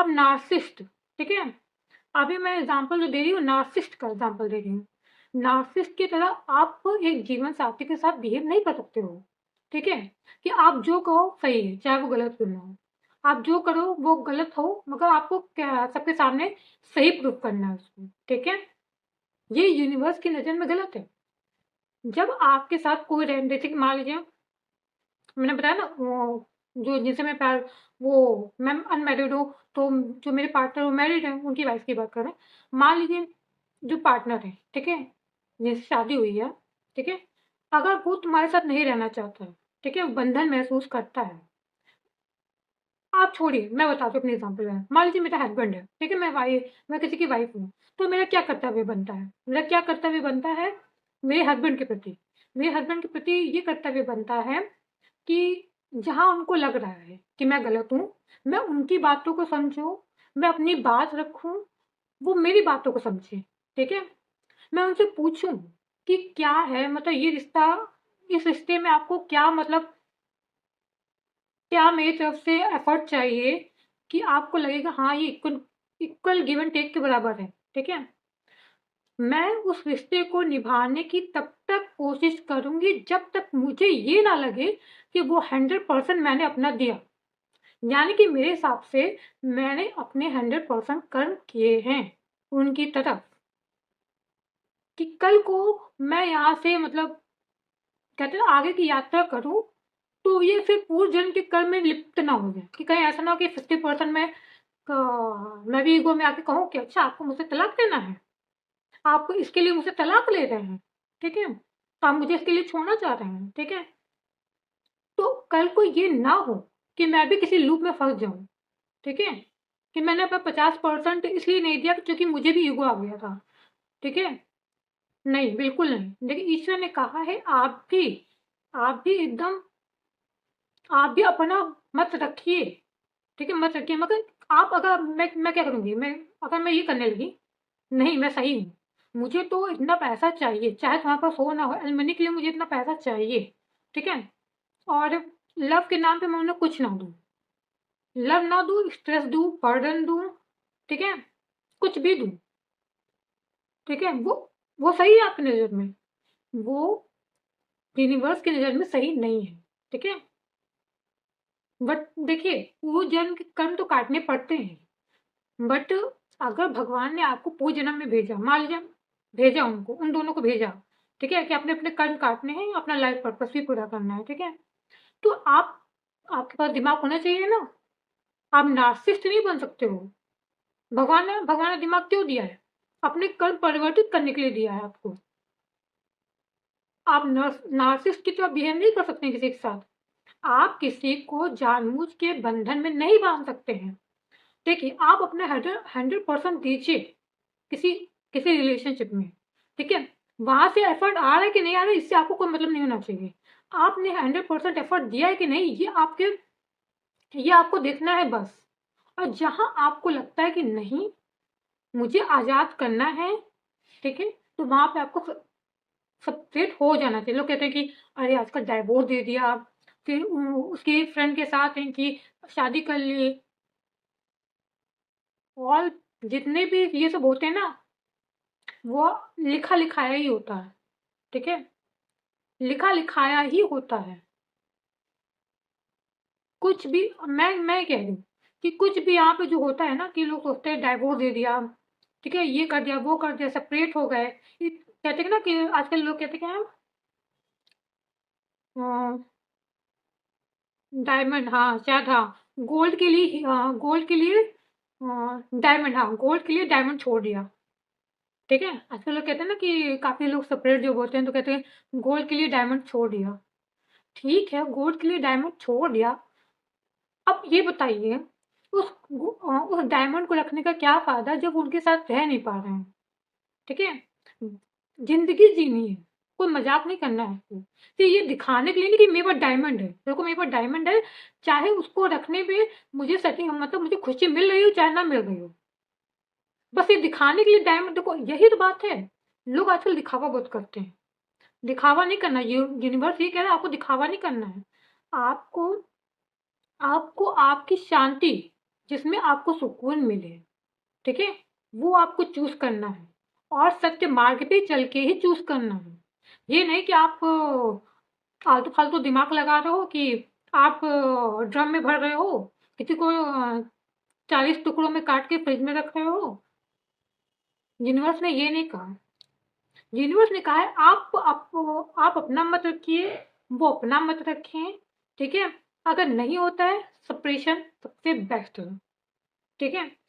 अब नार्सिसिस्ट, ठीक है? अभी मैं एग्ज़ाम्पल जो दे रही हूँ नार्सिसिस्ट का एग्ज़ाम्पल दे रही हूँ। नार्सिसिस्ट की तरह आप एक जीवन साथी के साथ बिहेव नहीं कर सकते हो, ठीक है? कि आप जो कहो सही है, चाहे वो गलत क्यों ना हो। आप जो करो वो गलत हो, मगर आपको क्या सबके सामने सही प्रूफ करना है उसको, ठीक है? ये यूनिवर्स की नज़र में गलत है। जब आपके साथ कोई जैसे कि मान लीजिए मैंने बताया ना वो जो जिनसे मैं प्यार वो मैं अनमैरिड हूँ, तो जो मेरे पार्टनर वो मैरिड हैं, उनकी वाइफ़ की बात कर रहे हैं। मान लीजिए जो पार्टनर है, ठीक है? जिनसे शादी हुई है, ठीक है? अगर वो तुम्हारे साथ नहीं रहना चाहता है, ठीक है? बंधन महसूस करता है। आप छोड़िए, मैं बताती हूँ अपने एग्ज़ाम्पल में। मान लीजिए मेरा हस्बैंड है, ठीक है? मैं किसी की वाइफ़ हूँ, तो मेरा क्या कर्तव्य बनता है? मेरा क्या कर्तव्य बनता है मेरे हस्बैंड के प्रति? मेरे हस्बैंड के प्रति ये कर्तव्य बनता है कि जहाँ उनको लग रहा है कि मैं गलत हूँ, मैं उनकी बातों को समझूँ, मैं अपनी बात रखूँ, वो मेरी बातों को समझें, ठीक है? मैं उनसे पूछूँ कि क्या है मतलब ये रिश्ता इस रिश्ते में आपको क्या मतलब क्या मेरी तरफ से एफर्ट चाहिए कि आपको लगेगा हाँ, ये equal equal give and take के बराबर है, ठीक है? मैं उस रिश्ते को निभाने की तब तक कोशिश करूँगी जब तक मुझे ये ना लगे कि वो 100% मैंने अपना दिया। यानी कि मेरे हिसाब से मैंने अपने 100% कर्म किए हैं उनकी तरफ, कि कल को मैं यहाँ से मतलब कहते हैं ना आगे की यात्रा करूँ, तो ये फिर पूर्व जन्म के कर्म में लिप्त ना हो जाए, कि कहीं ऐसा ना हो कि 50% मैं भी ईगो में आके कहूँ कि अच्छा आपको मुझसे तलाक देना है, आप इसके लिए मुझसे तलाक ले रहे हैं, ठीक है? तो आप मुझे इसके लिए छोड़ना चाह रहे हैं, ठीक है? तो कल को ये ना हो कि मैं भी किसी लूप में फँस जाऊँ, ठीक है? कि मैंने अपना 50% इसलिए नहीं दिया क्योंकि मुझे भी ईगो आ गया था, ठीक है? नहीं, बिल्कुल नहीं। देखिए ईश्वर ने कहा है आप भी एकदम आप भी अपना मत रखिए, ठीक है? मत रखिए मगर आप अगर मैं क्या करूँगी? अगर मैं ये करने लगी, नहीं मैं सही हूँ, मुझे तो इतना पैसा चाहिए, चाहे तुम्हारे पास हो ना हो, एलिमनी के लिए मुझे इतना पैसा चाहिए, ठीक है? और लव के नाम पे मैं उन्हें कुछ ना दूँ। लव ना दूँ, स्ट्रेस दूँ, बर्डन दूँ, ठीक है? कुछ भी दूँ, ठीक है? वो सही है आपकी नज़र में, वो यूनिवर्स की नज़र में सही नहीं है, ठीक है? बट देखिए, पूर्व जन्म के कर्म तो काटने पड़ते हैं, बट अगर भगवान ने आपको पूर्व जन्म में भेजा, मान लीजिए भेजा उनको उन दोनों को भेजा, ठीक है? कि अपने-अपने कर्म काटने हैं, अपना लाइफ पर्पस भी पूरा करना है, ठीक है? तो आपके पास दिमाग होना चाहिए ना, आप नार्सिसिस्ट नहीं बन सकते हो। भगवान ने दिमाग क्यों दिया है? अपने कर्म परिवर्तित करने के लिए दिया है आपको। आप नार्सिसिस्ट की तरह बिहेव नहीं कर सकते किसी के साथ। आप किसी को जानबूझ के बंधन में नहीं बाँध सकते हैं। देखिए, आप अपना 100% दीजिए किसी किसी रिलेशनशिप में, ठीक है? वहाँ से एफर्ट आ रहा है कि नहीं आ रहा है, इससे आपको कोई मतलब नहीं होना चाहिए। आपने 100% एफर्ट दिया है कि नहीं, ये आपको देखना है बस। और जहाँ आपको लगता है कि नहीं, मुझे आज़ाद करना है, ठीक है? तो वहाँ पे आपको सेपरेट हो जाना चाहिए। लोग कहते हैं कि अरे आजकल डाइवोर्स दे दिया, फिर उसकी फ्रेंड के साथ हैं कि शादी कर ली और जितने भी ये सब होते हैं ना, वो लिखा-लिखाया ही होता है, ठीक है? लिखा-लिखाया ही होता है। कुछ भी मैं कह रही हूँ कि कुछ भी यहाँ पे जो होता है ना कि लोग सोचते हैं डाइवोर्स दे दिया, ठीक है? ये कर दिया, वो कर दिया, सेपरेट हो गए। ये कहते हैं ना कि आजकल लोग कहते क्या हैं अ डायमंड हाँ, शायद हाँ, गोल्ड के लिए डायमंड हाँ, गोल्ड के लिए डायमंड छोड़ दिया, ठीक है? आजकल लोग कहते हैं ना कि काफ़ी लोग सेपरेट जब होते हैं तो कहते हैं गोल्ड के लिए डायमंड छोड़ दिया। ठीक है, गोल्ड के लिए डायमंड छोड़ दिया, अब ये बताइए उस डायमंड को रखने का क्या फ़ायदा जब उनके साथ रह नहीं पा रहे हैं, ठीक है? ज़िंदगी जीनी है, कोई मज़ाक नहीं करना है आपको। तो ये दिखाने के लिए नहीं कि मेरे पास डायमंड है, देखो मेरे पास डायमंड है, चाहे उसको रखने में मुझे सेटिंग मतलब मुझे खुशी मिल रही हो चाहे ना मिल रही हो। बस ये दिखाने के लिए डायमंड देखो यही तो बात है। लोग आजकल दिखावा बहुत करते हैं। दिखावा नहीं करना यूनिवर्स ये कह रहा है आपको दिखावा नहीं करना है। आपको आपको आपकी शांति जिसमें आपको सुकून मिले, ठीक है? वो आपको चूज़ करना है और सत्य मार्ग पे चल के ही चूज़ करना है। ये नहीं कि आप आलतू-फालतू दिमाग लगा रहे हो कि आप ड्रम में भर रहे हो, किसी को 40 टुकड़ों में काट के फ्रिज में रख रहे हो। यूनिवर्स ने ये नहीं कहा। यूनिवर्स ने कहा है आप अपना मत रखिए, वो अपना मत रखें, ठीक है? अगर नहीं होता है सेपरेशन सबसे बेस्ट है, ठीक है?